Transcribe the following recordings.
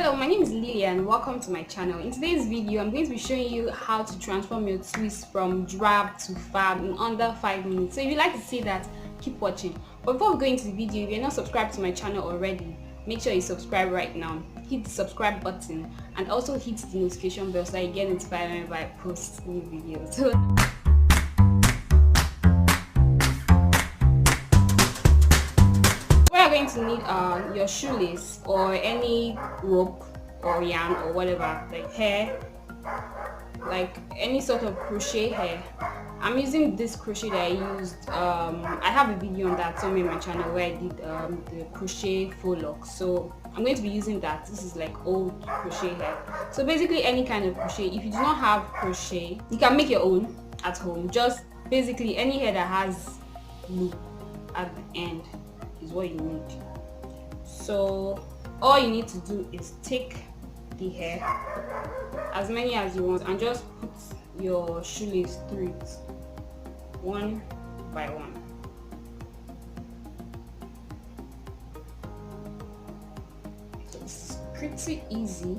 Hello, my name is Lillian. Welcome to my channel. In today's video, I'm going to be showing you how to transform your twist from drab to fab in under 5 minutes. So if you'd like to see that, keep watching. But before we go into the video, if you're not subscribed to my channel already, make sure you subscribe right now. Hit the subscribe button and also hit the notification bell so that you get notified whenever I post new videos. So going to need your shoelace or any rope or yarn or whatever, like hair, like any sort of crochet hair. I'm using this crochet that I used. I have a video on that somewhere in my channel where I did the crochet fauxlocs, so I'm going to be using that. This is like old crochet hair. So basically any kind of crochet. If you do not have crochet, you can make your own at home. Just basically any hair that has loop at the end is what you need. So all you need to do is take the hair, as many as you want, and just put your shoelace through it one by one. So it's pretty easy.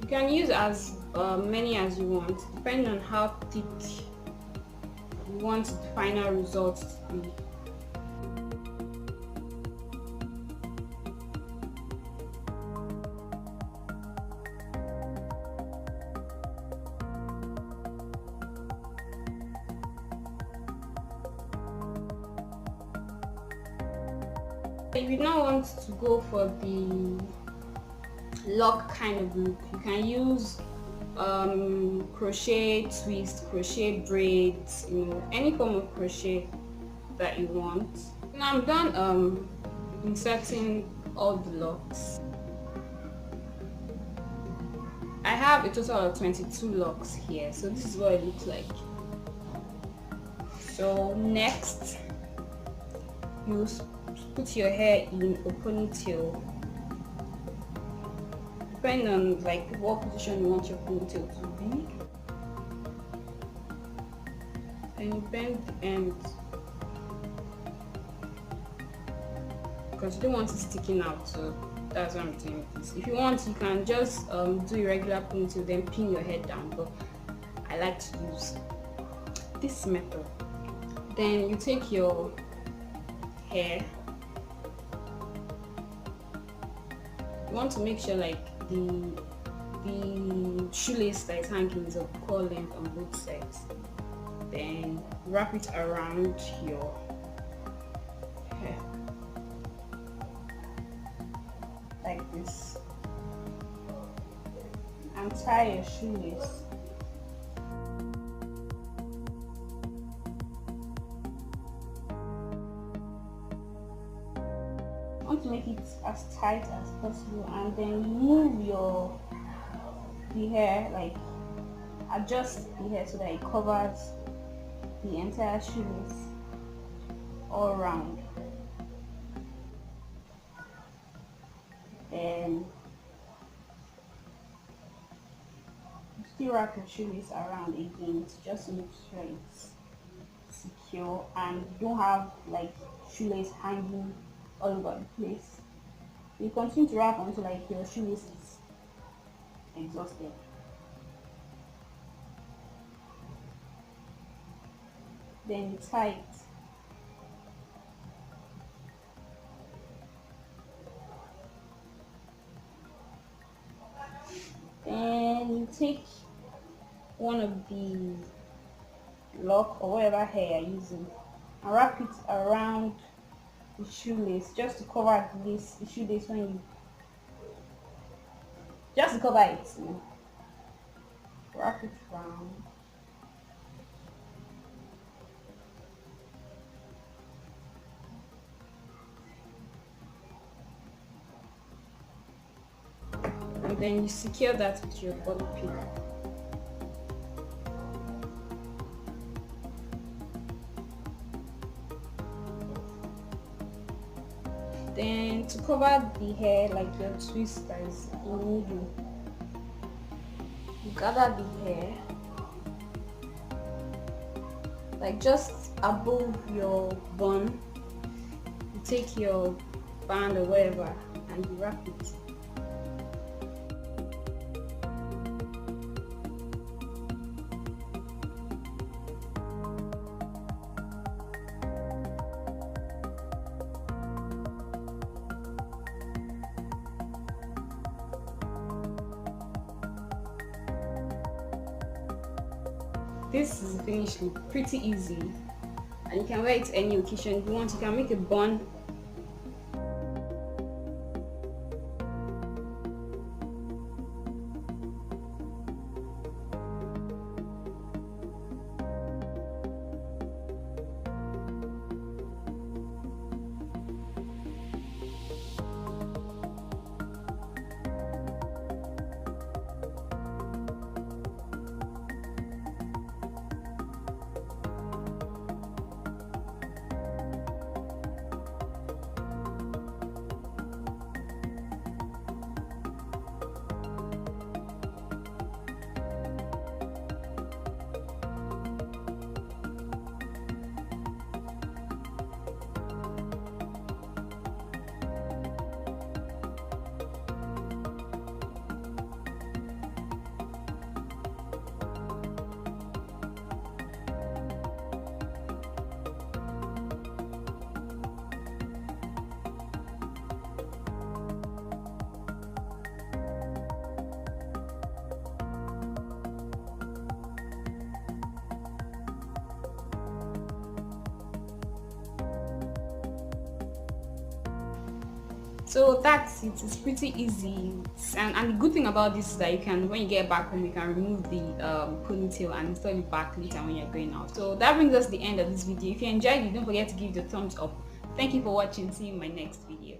You can use as many as you want, depending on how thick you want the final result to be. If you don't want to go for the lock kind of look, you can use crochet twist, crochet braids, any form of crochet that you want. Now I'm done inserting all the locks. I have a total of 22 locks here, so this is what it looks like. So next, you put your hair in a ponytail, depending on like what position you want your ponytail to be, and you bend the ends because you don't want it sticking out, so that's what I'm doing with this. If you want, you can just do a regular ponytail, then pin your head down, but I like to use this method. Then you take your hair, you want to make sure like the shoelace that is hanging is of equal length on both sides. Then wrap it around your hair like this and tie your shoelace. I want to make it as tight as possible, and then move the hair, like adjust the hair so that it covers the entire shoelace all around. And still wrap your shoelace around again to just make sure it's secure and you don't have like shoelace hanging all over the place. You continue to wrap until like your shoelace is exhausted. Then you tie it. Then you take one of the lock or whatever hair you're using and wrap it around the shoelace just to cover the shoelace when you just to cover it. Wrap it around. And then you secure that with your bobby pin. Then to cover the hair, like your twist that is in the middle, you gather the hair like just above your bun. You take your band or whatever and you wrap it. This is the finished look, pretty easy, and you can wear it to any occasion. If you want, you can make a bun. So that's it. It's pretty easy, and the good thing about this is that you can, when you get back home, you can remove the ponytail and install it back later when you're going out. So that brings us to the end of this video. If you enjoyed it, don't forget to give it a thumbs up. Thank you for watching. See you in my next video.